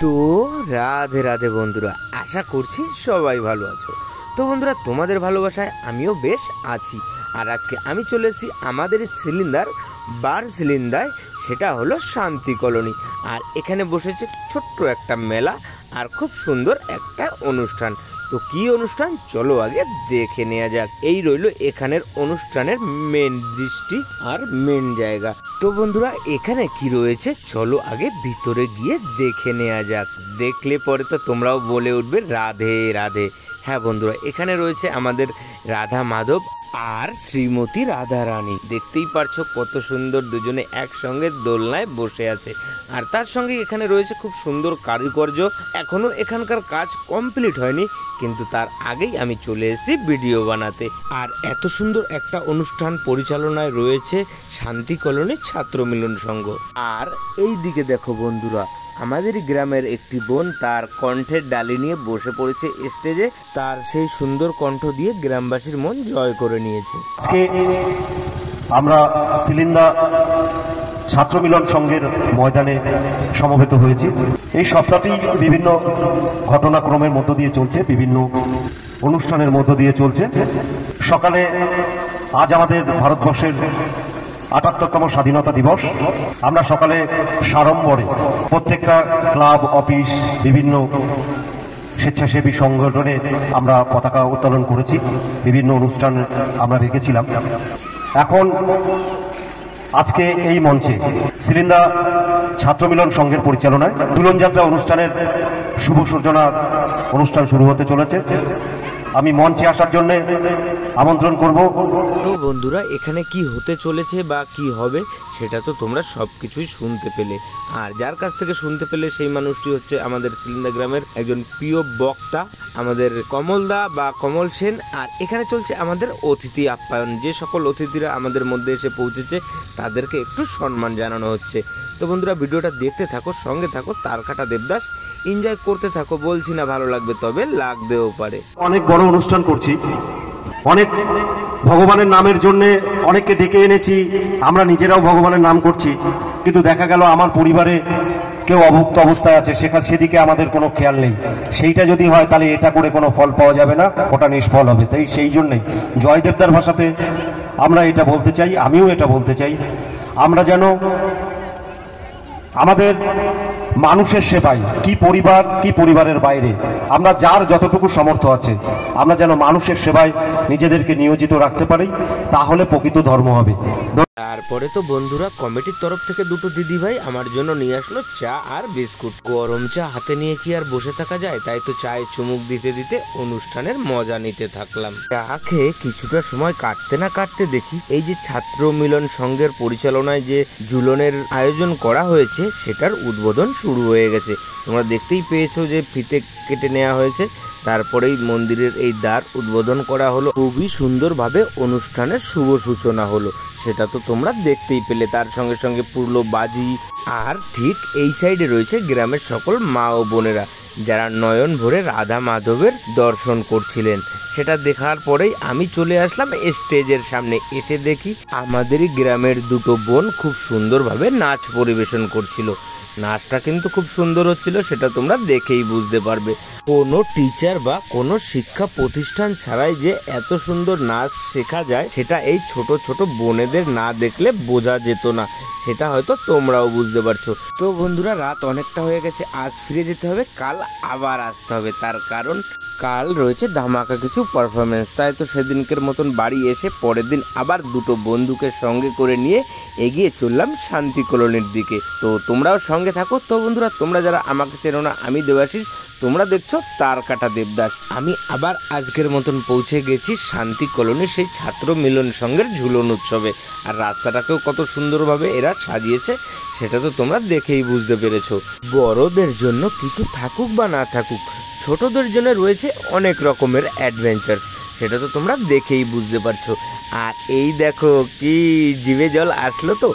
তো রাধে রাধে বন্ধুরা, আশা করছি সবাই ভালো আছো। তো বন্ধুরা, তোমাদের ভালোবাসায় আমিও বেশ আছি। আর আজকে আমি চলে এসেছি আমাদের সিলিন্ডার বার্সিলিন্দায়, সেটা হলো শান্তি কলোনি। আর এখানে বসেছে ছোট্ট একটা মেলা আর খুব সুন্দর একটা অনুষ্ঠান। তো কি অনুষ্ঠান, চলো আগে দেখে নেওয়া যাক। এই রইল এখানের অনুষ্ঠানের মেন দৃষ্টি আর মেন জায়গা। তো বন্ধুরা, এখানে কি রয়েছে চলো আগে ভিতরে গিয়ে দেখে নেওয়া যাক। দেখলে পরে তো তোমরাও বলে উঠবে রাধে রাধে। হ্যাঁ বন্ধুরা, এখানে রয়েছে আমাদের রাধা মাধব আর শ্রীমতী রাধা রানী। দেখতেই পারছো কত সুন্দর দুজনে একসঙ্গে দোলনায় বসে আছে। আর তার সঙ্গে এখানে রয়েছে খুব সুন্দর কারুকার্য। এখনো এখানকার কাজ কমপ্লিট হয়নি, কিন্তু তার আগেই আমি চলে এসেছি ভিডিও বানাতে। আর এত সুন্দর একটা অনুষ্ঠান পরিচালনায় রয়েছে শান্তি কলোনি ছাত্র মিলন সংঘ। আর এই দিকে দেখো বন্ধুরা, আমাদের গ্রামের একটি বোন তার কণ্ঠের ডালি নিয়ে বসে পড়েছে স্টেজে। তার সেই সুন্দর কণ্ঠ দিয়ে গ্রামবাসীর মন জয় করে নিয়েছে। আজকে আমরা সিলিন্দা ছাত্র মিলন সংঘের ময়দানে সমবেত হয়েছি। এই সপ্তাহটি বিভিন্ন ঘটনাক্রমের মধ্য দিয়ে চলছে, বিভিন্ন অনুষ্ঠানের মধ্য দিয়ে চলছে। সকালে আজ আমাদের ভারতবর্ষের ৭৮তম স্বাধীনতা দিবস। আমরা সকালে সাড়ম্বরে প্রত্যেকটা ক্লাব, অফিস, বিভিন্ন স্বেচ্ছাসেবী সংগঠনে আমরা পতাকা উত্তোলন করেছি, বিভিন্ন অনুষ্ঠান আমরা রেখেছিলাম। এখন আজকে এই মঞ্চে সিলিন্দা ছাত্র মিলন সংঘের পরিচালনায় দুলনযাত্রা অনুষ্ঠানের শুভ সূচনা অনুষ্ঠান শুরু হতে চলেছে। আমি মঞ্চে আসার জন্য আমন্ত্রণ করব। তো বন্ধুরা, এখানে কি হতে চলেছে বা কি হবে সেটা তো তোমরা সবকিছুই শুনতে পেলে। আর যার কাছ থেকে শুনতে পেলে সেই মানুষটি হচ্ছে আমাদের সিলিন্দা গ্রামের একজন প্রিয় বক্তা, আমাদের কমলদা বা কমল সেন। আর এখানে চলছে আমাদের অতিথি আপ্যায়ন। যে সকল অতিথিরা আমাদের মধ্যে এসে পৌঁছেছে তাদেরকে একটু সম্মান জানানো হচ্ছে। তো বন্ধুরা, ভিডিওটা দেখতে থাকো, সঙ্গে থাকো, তারকাটা দেবদাস এনজয় করতে থাকো। বলছি না ভালো লাগবে, তবে লাগতেও পারে। অনেক বড় অনুষ্ঠান করছি, অনেক ভগবানের নামের জন্য অনেককে ডেকে এনেছি, আমরা নিজেরাও ভগবানের নাম করছি, কিন্তু দেখা গেল আমার পরিবারে কেউ অভুক্ত অবস্থায় আছে, সেদিকে আমাদের কোনো খেয়াল নেই। সেইটা যদি হয় তাহলে এটা করে কোনো ফল পাওয়া যাবে না, ওটা নিষ্ফল হবে। তাই সেই জন্যই জয়দেবদার ভাষাতে আমরা এটা বলতে চাই, আমিও এটা বলতে চাই, আমরা যেন আমাদের মানুষের সেবায়, কি পরিবার কি পরিবারের বাইরে, আমরা যার যতটুকু সামর্থ্য আছে, আমরা যেন মানুষের সেবায় নিজেদেরকে নিয়োজিত রাখতে পারি, তাহলে প্রকৃত ধর্ম হবে। তারপরে তো বন্ধুরা, কমিটির তরফ থেকে দুটো দিদিভাই আমার জন্য নিয়ে আসলো চা আর বিস্কুট। গরম চা হাতে নিয়ে কি আর বসে থাকা যায়, তাই তো চায়ে চুমুক দিতে দিতে অনুষ্ঠানের মজা নিতে থাকলাম। চা খেয়ে কিছুটা সময় কাটতে না কাটতে দেখি এই যে ছাত্র মিলন সংঘের পরিচালনায় যে ঝুলনের আয়োজন করা হয়েছে সেটার উদ্বোধন শুরু হয়ে গেছে। তোমরা দেখতেই পেয়েছো যে ফিতে কেটে নেওয়া হয়েছে, তারপরেই মন্দিরের এই দ্বার উদ্বোধন করা হলো। খুবই সুন্দরভাবে অনুষ্ঠানের শুভ সূচনা হলো, সেটা তো তোমরা দেখতেই পেলে। তার সঙ্গে সঙ্গে পুরলো বাজি। আর ঠিক এই সাইডে রয়েছে গ্রামের সকল মা ও বোনেরা, যারা নয়ন ভরে রাধা মাধবের দর্শন করছিলেন। সেটা দেখার পরেই আমি চলে আসলাম স্টেজের সামনে। এসে দেখি আমাদেরই গ্রামের দুটো বোন খুব সুন্দরভাবে নাচ পরিবেশন করছিল। নাচটা কিন্তু খুব সুন্দর হচ্ছিল, সেটা তোমরা দেখেই বুঝতে পারবে। কোনো টিচার বা কোনো শিক্ষা প্রতিষ্ঠান ছাড়াই যে এত সুন্দর নাচ শেখা যায়, সেটা এই ছোট ছোট বোনেদের না দেখলে বোঝা যেত না। সেটা হয়তো তোমরাও বুঝতে পারছো। তো বন্ধুরা, রাত অনেকটা হয়ে গেছে, আজ ফিরে যেতে হবে, কাল আবার আসতে হবে। তার কারণ কাল রয়েছে ধামাকা কিছু পারফরমেন্স। তাই তো সেদিনকের মতন বাড়ি এসে পরের দিন আবার দুটো বন্ধুকে সঙ্গে করে নিয়ে এগিয়ে চললাম শান্তি কলোনির দিকে। তো তোমরাও সঙ্গে থাকো। তো বন্ধুরা, তোমরা যারা আমাকে চেনো না, আমি দেবাশিস, তোমরা দেখছো তারকাটা দেবদাস। আমি আবার আজকের মতন পৌঁছে গেছি শান্তি কলোনির সেই ছাত্র মিলন সংঘের ঝুলন উৎসবে। আর রাস্তাটাকেও কত সুন্দরভাবে এরা সাজিয়েছে, সেটা তো তোমরা দেখেই বুঝতে পেরেছো। বড়দের জন্য কিছু থাকুক বা না থাকুক, ছোটদের জন্য রয়েছে অনেক রকমের অ্যাডভেঞ্চার্স, সেটা তো তোমরা দেখেই বুঝতে পারছো। আর এই দেখো কি জিভে জল আসলো। তো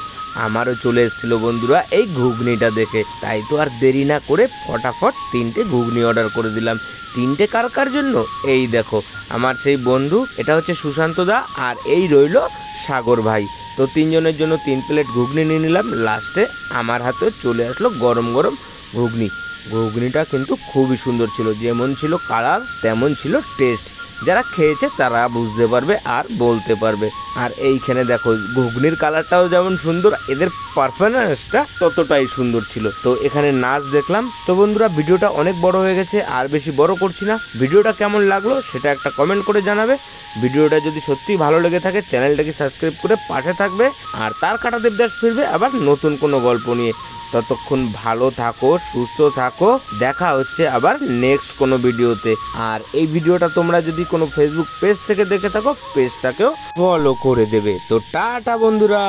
আমারও চলে এসেছিল বন্ধুরা এই ঘুগনিটা দেখে, তাই তো আর দেরি না করে ফটাফট 3টে ঘুগনি অর্ডার করে দিলাম। 3টে কার কার জন্য, এই দেখো আমার সেই বন্ধু, এটা হচ্ছে সুশান্ত দা, আর এই রইল সাগর ভাই। তো 3 জনের জন্য 3 প্লেট ঘুগনি নিয়ে নিলাম। লাস্টে আমার হাতে চলে আসলো গরম গরম ঘুগনি। ঘুগনিটা কিন্তু খুবই সুন্দর ছিল, যেমন ছিল কালার তেমন ছিল টেস্ট। যারা খেয়েছে তারা বুঝতে পারবে আর বলতে পারবে। আর এইখানে দেখো ঘুগনির কালারটাও যেমন সুন্দর, এদের পারফরমেন্সটা ততটাই সুন্দর ছিল। তো এখানে নাচ দেখলাম। তো বন্ধুরা, ভিডিওটা অনেক বড় হয়ে গেছে, আর বেশি বড় করছি না। ভিডিওটা কেমন লাগলো সেটা একটা কমেন্ট করে জানাবে। ভিডিওটা যদি সত্যি ভালো লেগে থাকে চ্যানেলটাকে সাবস্ক্রাইব করে পাশে থাকবে। আর তার কাটা দেবদাস ফিরবে আবার নতুন কোনো গল্প নিয়ে। ততক্ষণ ভালো থাকো, সুস্থ থাকো, দেখা হচ্ছে আবার নেক্সট কোনো ভিডিওতে। আর এই ভিডিওটা তোমরা যদি কোনো ফেসবুক পেজ থেকে দেখে থাকো পেজটাকেও ফলো করে দেবে। তো টাটা বন্ধুরা।